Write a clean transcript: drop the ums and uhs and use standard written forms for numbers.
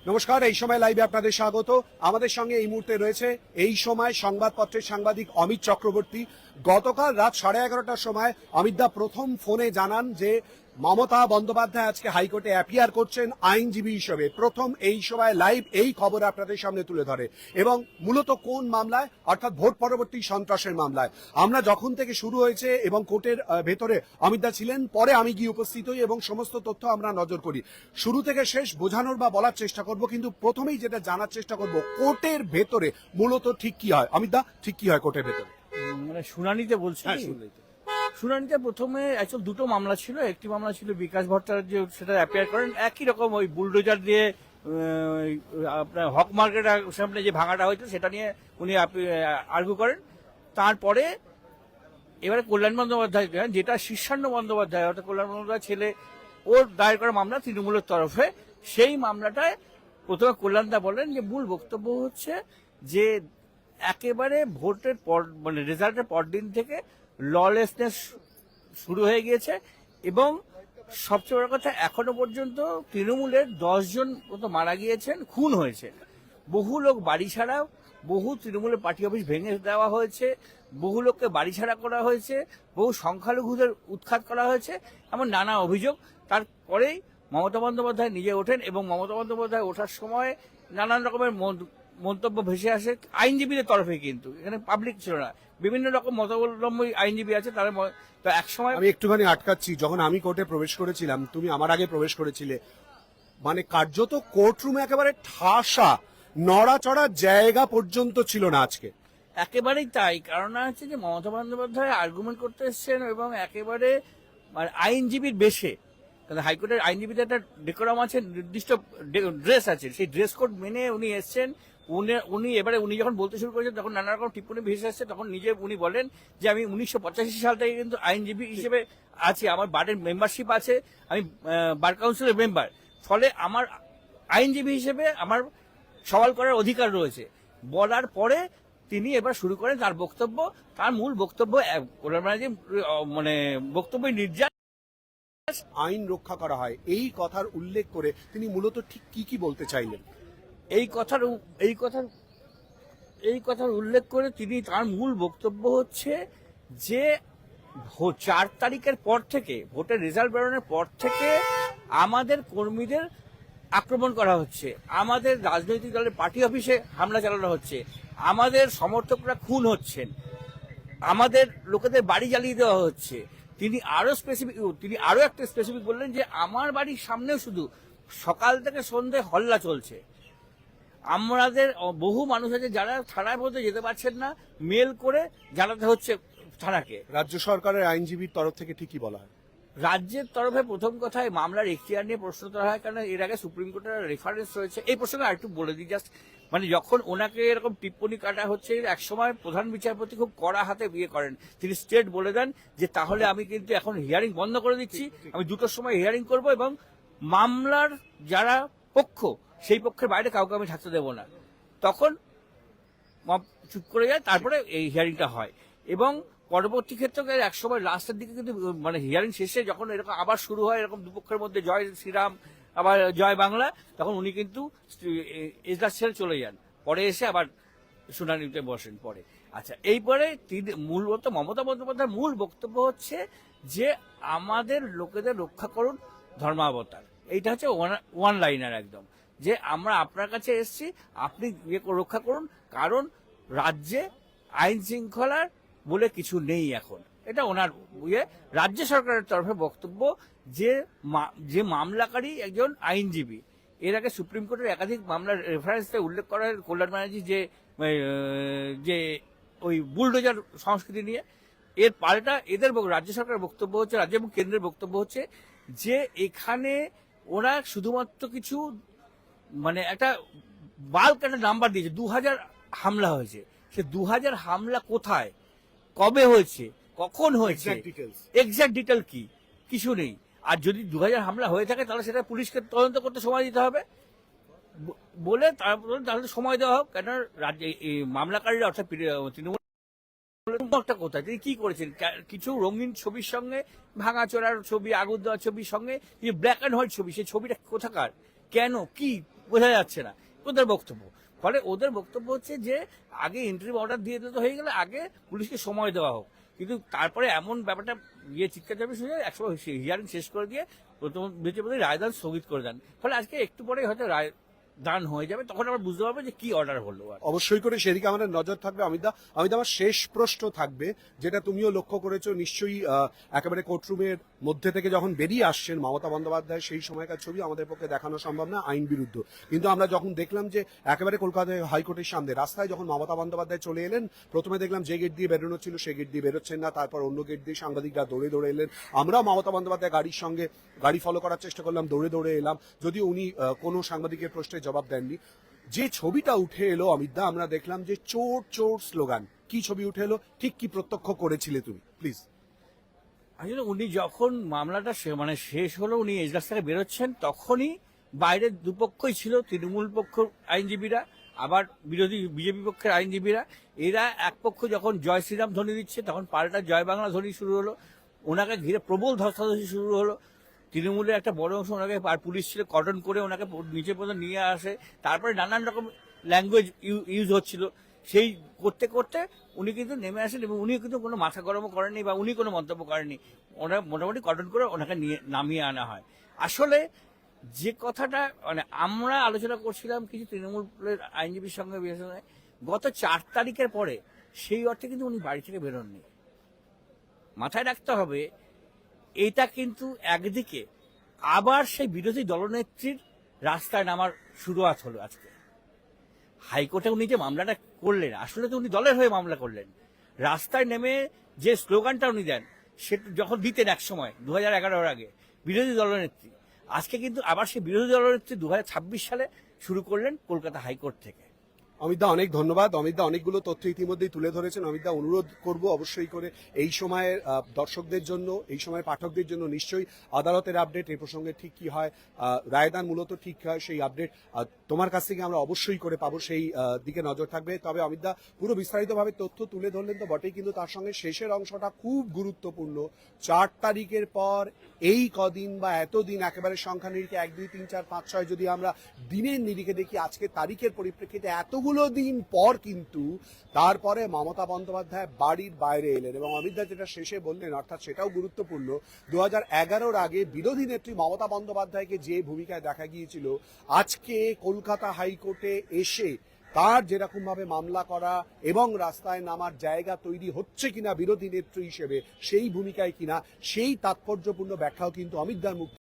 নমস্কার, এই সময় লাইভে আপনাদের স্বাগত। আমাদের সঙ্গে এই মুহূর্তে রয়েছে এই সময় সংবাদপত্রের সাংবাদিক অমিত চক্রবর্তী। গতকাল রাত 11:30টার সময় অমিত দা প্রথম ফোনে জানান যে মমতা বন্দ্যোপাধ্যায় আজকে হাইকোর্টে অ্যাপিয়ার করছেন আইনজীবী হিসেবে। প্রথম এই সময় লাইভ এই খবর আপনাদের সামনে তুলে ধরে এবং মূলত কোন মামলায়, অর্থাৎ ভোট পরবর্তী সন্ত্রাসের মামলায়। আমরা যখন থেকে শুরু হয়েছে এবং কোর্টের ভেতরে অমিত দা ছিলেন, পরে আমি গিয়ে উপস্থিত হই এবং সমস্ত তথ্য আমরা নজর করি। শুরু থেকে শেষ বোঝানোর বা বলার চেষ্টা করব, কিন্তু প্রথমেই যেটা জানার চেষ্টা করব কোর্টের ভেতরে মূলত ঠিক কি হয়। অমিত দা, ঠিক কি হয় কোর্টের ভেতরে? মানে শুনানিতে বলছি। শুনানিতে প্রথমে অ্যাকচুয়াল দুটো মামলা ছিল। একটি মামলা ছিল বিকাশ ভট্টাচার্য, সেটা অ্যাপিয়ার করেন একই রকম ওই বুলডোজার দিয়ে আপনার হক মার্কেটের সামনে যে ভাঙাটা হয়েছে সেটা নিয়ে উনি আর্গু করেন। তারপরে এবারে কল্যাণ বন্দ্যোপাধ্যায়, যেটা শীর্ষান্ন বন্দ্যোপাধ্যায় অর্থাৎ কল্যাণ বন্দ্যোপাধ্যায় ছেলে, ওর দায়ের করা মামলা তৃণমূলের তরফে। সেই মামলাটায় প্রথমে কল্যাণদা বলেন যে মূল বক্তব্য হচ্ছে যে একেবারে ভোটের পর, মানে রেজাল্টের পরদিন থেকে ললেসনেস শুরু হয়ে গিয়েছে এবং সবচেয়ে বড় কথা, এখনো পর্যন্ত তৃণমূলের 10 জন মতো মারা গিয়েছেন, খুন হয়েছে, বহু লোক বাড়ি ছাড়া, বহু তৃণমূলের পার্টি অফিস ভেঙে দেওয়া হয়েছে, বহু লোককে বাড়ি ছাড়া করা হয়েছে, বহু সংখ্যালঘুদের উৎখাত করা হয়েছে, এমন নানা অভিযোগ। তারপরেই মমতা বন্দ্যোপাধ্যায় নিজে ওঠেন এবং মমতা বন্দ্যোপাধ্যায় ওঠার সময় নানান রকমের মন্তব্য ভেসে আসে আইনজীবীদের তরফে, কিন্তু এখানে পাবলিক ছিল না, বিভিন্ন রকম মতাবলম্বী আইনজীবী আছে তারা। তো একসময় আমি একটুখানি আটকাচ্ছি, যখন আমি কোর্টে প্রবেশ করেছিলাম, তুমি আমার আগে প্রবেশ করেছিলে, মানে কার্যত কোর্টরুমে একেবারে ঠাসা, নড়াচড়া জায়গা পর্যন্ত ছিল না আজকে। একেবারেই তাই। কারণ হচ্ছে যে মমতা বন্দ্যোপাধ্যায় আর্গুমেন্ট করতে এসছেন এবং একেবারে মানে আইনজীবীর বেশে, কারণ হাইকোর্টের আইনজীবীদের একটা ডেকোরাম আছে, নির্দিষ্ট ড্রেস আছে, সেই ড্রেস কোড মেনে উনি এসছেন। উনি যখন বলতে শুরু করেছেন তখন নানা রকম টিপ্পণী ভেসে আসছে। তখন নিজে উনি বলেন যে আমি 1985 সাল থেকে কিন্তু আইনজীবী হিসেবে আছি, আমার বারের মেম্বারশিপ আছে, আমি বার কাউন্সিলের মেম্বার, ফলে আমার আইনজীবী হিসেবে আমার সওয়াল করার অধিকার রয়েছে। বলার পরে তিনি এবার শুরু করেন তার বক্তব্য। তার মূল বক্তব্য মানে বক্তব্য নির্যাতন, আইন রক্ষা করা হয়, এই কথার উল্লেখ করে তিনি মূলত ঠিক কি বলতে চাইলেন? এই কথার উল্লেখ করে তিনি, তার মূল বক্তব্য হচ্ছে যে 4 তারিখের পর থেকে, ভোটের রেজাল্ট বেরোনোর পর থেকে আমাদের কর্মীদের আক্রমণ করা হচ্ছে, আমাদের রাজনৈতিক দলের পার্টি অফিসে হামলা চালানো হচ্ছে, আমাদের সমর্থকরা খুন হচ্ছেন, আমাদের লোকেদের বাড়ি জ্বালিয়ে দেওয়া হচ্ছে। তিনি আরো একটা স্পেসিফিক বললেন যে আমার বাড়ির সামনেও শুধু সকাল থেকে সন্ধ্যে হল্লা চলছে। আমাদের বহু মানুষ আছে যারা থানায় পর্যন্ত যেতে পারছেন না, মেল করে জানাতে হচ্ছে থানাকে। রাজ্য সরকারের আইনজীবীর তরফ থেকে ঠিকই বলা হয়। রাজ্যের তরফে প্রথম কথায় মামলার এখতিয়ার নিয়ে প্রশ্ন তোলা হয়, কারণ এর আগে সুপ্রিম কোর্টের রেফারেন্স রয়েছে। এই প্রসঙ্গে আরেকটু বলে দিই জাস্ট, মানে যখন ওনাকে এরকম টিপ্পণী কাটা হচ্ছে, একসময় প্রধান বিচারপতি খুব কড়া হাতে বিয়ে করেন। তিনি স্টেট বলে দেন যে তাহলে আমি কিন্তু এখন হিয়ারিং বন্ধ করে দিচ্ছি, আমি 2টোর সময় হিয়ারিং করব এবং মামলার যারা পক্ষ, সেই পক্ষের বাইরে কাউকে আমি থাকতে দেবো না। তখন চুপ করে যায়, তারপরে এই হিয়ারিংটা হয়। এবং পরবর্তী ক্ষেত্রে একসময় লাস্টের দিকে কিন্তু, মানে হিয়ারিং শেষে যখন এরকম আবার শুরু হয়, এরকম দুপক্ষের মধ্যে জয় শ্রীরাম আবার জয় বাংলা, তখন উনি কিন্তু এজলাস ছেড়ে চলে যান, পরে এসে আবার শুনানিতে বসেন পরে। আচ্ছা, এইপরে মূলত মমতা বন্দ্যোপাধ্যায়ের মূল বক্তব্য হচ্ছে যে আমাদের লোকেদের রক্ষা করুন ধর্মাবতার। এইটা হচ্ছে ওয়ান লাইনার একদম, যে আমরা আপনার কাছে এসেছি, আপনি রক্ষা করুন, কারণ রাজ্যে আইন শৃঙ্খলার বলে কিছু নেই এখন। এটা ওনার রাজ্য সরকারের তরফে বক্তব্য যে মামলাকারী একজন আইনজীবী। এর আগে সুপ্রিম কোর্টের একাধিক মামলার রেফারেন্সে উল্লেখ করা হয় কল্যাণ ব্যানার্জি যে ওই বুলডোজার সংস্কৃতি নিয়ে। এর পাল্টা এদের রাজ্য সরকারের বক্তব্য হচ্ছে, রাজ্য এবং কেন্দ্রের বক্তব্য হচ্ছে যে এখানে ওরা শুধুমাত্র কিছু, মানে একটা বাল্ক একটা নাম্বার দিয়েছে, 2000 হামলা হয়েছে। সে 2000 হামলা কোথায়, কবে হয়েছে, কখন হয়েছে, এক্সাক্ট ডিটেল কি, কিছু নেই। আর যদি 2000 হামলা হয়ে থাকে তাহলে সেটা পুলিশকে তদন্ত করতে সময় দিতে হবে বলে তাহলে সময় দেওয়া হোক। কেন মামলাকারীরা অর্থাৎ তৃণমূল কোথায়, তিনি কি করেছেন, কিছু রঙিন ছবির সঙ্গে, ভাঙাচোরার ছবি, আগুন দেওয়ার ছবির সঙ্গে ব্ল্যাক অ্যান্ড হোয়াইট ছবি, সেই ছবিটা কোথাকার, কেন, কি বোঝা যাচ্ছে না ওদের বক্তব্য। ফলে ওদের বক্তব্য হচ্ছে যে আগে ইন্টারিম অর্ডার দিয়ে দিতে হয়ে গেলে আগে পুলিশকে সময় দেওয়া হোক, কিন্তু তারপরে এমন ব্যাপারটা গিয়ে চিৎকার চাপে শুনে একসময় হিয়ারিং শেষ করে দিয়ে প্রথম বিচারপতি রায়দান স্থগিত করে দেন। ফলে আজকে একটু পরে হয়তো রায় দান হয়ে যাবে, তখন আমরা বুঝতে পারবো যে কি অর্ডার হলো। আর অবশ্যই করে সেদিকে আমাদের নজর থাকবে। অমিতা, আমার শেষ প্রশ্ন থাকবে, যেটা তুমিও লক্ষ্য করেছো নিশ্চয়ই, একেবারে কোর্টরুমের মধ্যে থেকে যখন বেরিয়ে আসছেন মমতা বন্দ্যোপাধ্যায়, সেই সময়কার ছবি আমাদের পক্ষে দেখানো সম্ভব না, আইন বিরুদ্ধ। কিন্তু আমরা যখন দেখলাম যে একেবারে কলকাতা হাইকোর্টের সামনে রাস্তায় যখন মমতা বন্দ্যোপাধ্যায় চলে এলেন, প্রথমে দেখলাম যে গেট দিয়ে বেরোনো ছিল সেই গেট দিয়ে বেরোচ্ছেন না, তারপর অন্য গেট দিয়ে সাংবাদিকরা দৌড়ে দৌড়ে এলেন। আমরাও মমতা বন্দ্যোপাধ্যায় গাড়ির সঙ্গে গাড়ি ফলো করার চেষ্টা করলাম, দৌড়ে দৌড়ে এলাম, যদিও উনি কোনো সাংবাদিকের প্রশ্নের জবাব দেননি। যে ছবিটা উঠে এলো অমিতদা, আমরা দেখলাম যে চোর চোর স্লোগান। কি ছবি উঠে এলো, ঠিক কি প্রত্যক্ষ করেছিলে তুমি, প্লিজ? আসলে উনি যখন মামলাটা মানে শেষ হলো, উনি এজলাস থেকে বেরোচ্ছেন, তখনই বাইরের দুপক্ষই ছিল, তৃণমূল পক্ষ আইনজীবীরা আবার বিরোধী বিজেপি পক্ষের আইনজীবীরা। এরা এক পক্ষ যখন জয় শ্রীরাম ধ্বনি দিচ্ছে, তখন পাল্টা জয় বাংলা ধ্বনি শুরু হলো। ওনাকে ঘিরে প্রবল ধস্তাধস্তি শুরু হলো। তৃণমূলের একটা বড় অংশ ওনাকে, আর পুলিশ ছিল কর্ডন করে ওনাকে নিচে পর্যন্ত নিয়ে আসে। তারপরে নানান রকম ল্যাঙ্গুয়েজ ইউজ হচ্ছিল। সেই করতে করতে উনি কিন্তু নেমে আসেন, এবং উনি কিন্তু কোনো মাথা গরমও করেননি বা উনি কোনো মন্তব্য করেননি। ওনার মোটামুটি কর্ডন করে ওনাকে নিয়ে নামিয়ে আনা হয়। আসলে যে কথাটা মানে আমরা আলোচনা করছিলাম কিছু তৃণমূলের আইনজীবীর সঙ্গে, বিশেষ করে গত 4 তারিখের পরে, সেই অর্থে কিন্তু উনি বাড়ি থেকে বেরোননি। মাথায় রাখতে হবে, এটা কিন্তু একদিকে আবার সেই বিরোধী দলনেত্রীর রাস্তায় নামার শুরুয়াত হলো আজকে। হাইকোর্টে উনি যে মামলাটা করলেন, আসলে তো উনি দলের হয়ে মামলা করলেন। রাস্তায় নেমে যে স্লোগানটা উনি দেন, সেটা যখন দিতেন এক সময় 2011-এর আগে বিরোধী দলনেত্রী, আজকে কিন্তু আবার সেই বিরোধী দলনেত্রী 2026 সালে শুরু করলেন কলকাতা হাইকোর্ট থেকে। অমিতদা অনেক ধন্যবাদ। অমিতদা অনেকগুলো তথ্য ইতিমধ্যেই তুলে ধরেছেন। অমিতদা, অনুরোধ করব অবশ্যই করে এই সময়ের দর্শকদের জন্য, এই সময়ের পাঠকদের জন্য নিশ্চয়ই আদালতের আপডেট, এই প্রসঙ্গে ঠিক কি হয়, রায়দান মূলত ঠিক হয়, সেই আপডেট তোমার কাছ থেকে আমরা অবশ্যই করে পাবো, সেই দিকে নজর থাকবে। তবে অমিতদা পুরো বিস্তারিতভাবে তথ্য তুলে ধরলেন তো বটেই, কিন্তু তার সঙ্গে শেষের অংশটা খুব গুরুত্বপূর্ণ। 4 তারিখের পর এই কদিন বা এতদিন একেবারে সংখ্যা নিরিখে 1, 2, 3, 4, 5, 6 যদি আমরা দিনের নিরিখে দেখি, আজকে তারিখের পরিপ্রেক্ষিতে এতগুলো দিন পর কিন্তু তারপরে মমতা বন্দ্যোপাধ্যায় বাড়ির বাইরে এলেন। এবং অমিতদা যেটা শেষে বললেন, অর্থাৎ সেটাও গুরুত্বপূর্ণ, 2011-র আগে বিরোধী নেত্রী মমতা বন্দ্যোপাধ্যায়কে যে ভূমিকায় দেখা গিয়েছিল, আজকে কলকাতা হাইকোর্টে এসে তার যেরকম ভাবে মামলা করা এবং রাস্তায় নামার জায়গা তৈরি হচ্ছে কিনা বিরোধী নেত্রী হিসেবে, সেই ভূমিকায় কিনা, সেই তাৎপর্যপূর্ণ ব্যাখ্যাও কিন্তু অমিতদার মুখ